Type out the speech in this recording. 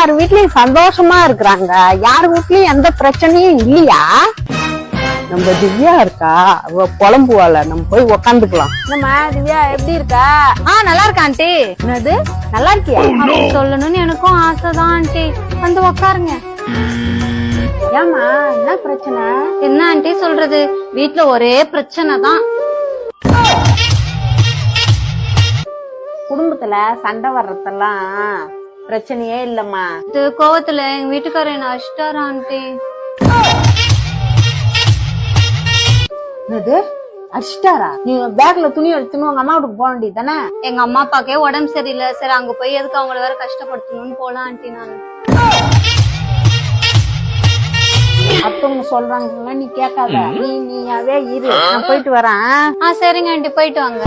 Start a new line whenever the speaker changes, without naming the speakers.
எல்லார் வீட்லயும் சந்தோஷமா இருக்கிறாங்க, யார் வீட்லயும் எந்த பிரச்சனையும் இல்லையா? நம்ம திவ்யா இருக்கா, அவ புலம்புவாள, நம்ம போய் உக்காந்துக்கலாம்.
என்னம்மா திவ்யா எப்படி இருக்கா?
நல்லா இருக்கா ஆண்டி.
என்னது நல்லா இருக்கியா?
அப்படி சொல்லணும்னு எனக்கும் ஆசைதான் ஆண்டி. வந்து உக்காருங்க.
ஏமா என்ன பிரச்சனை?
என்ன ஆண்டி சொல்றது, வீட்டுல ஒரே பிரச்சனை தான்.
குடும்பத்துல சண்டை வர்றதெல்லாம் பிரச்சனையே இல்லம்மா.
இது கோவத்துல எங்க வீட்டுக்காரர் என்ன அடிச்சிட்டாரா ஆண்டி.
என்னது அடிச்சிட்டாரா? நீங்க பேக்ல துணி எடுத்துன்னு உங்க அம்மா வீட்டுக்கு போக வேண்டியது தானே?
எங்க அம்மா அப்பாக்கே உடம்பு சரியில்லை, சரி அங்க போய் எதுக்கு அவங்கள வேற கஷ்டப்படுத்தணும்னு போலாம் ஆண்டி. நானு
மத்தவங்க சொல்றாங்க நீ கேட்காத, நீயாவே இரு, நான் போயிட்டு வரேன்.
சரிங்க ஆண்டி, போயிட்டு வாங்க.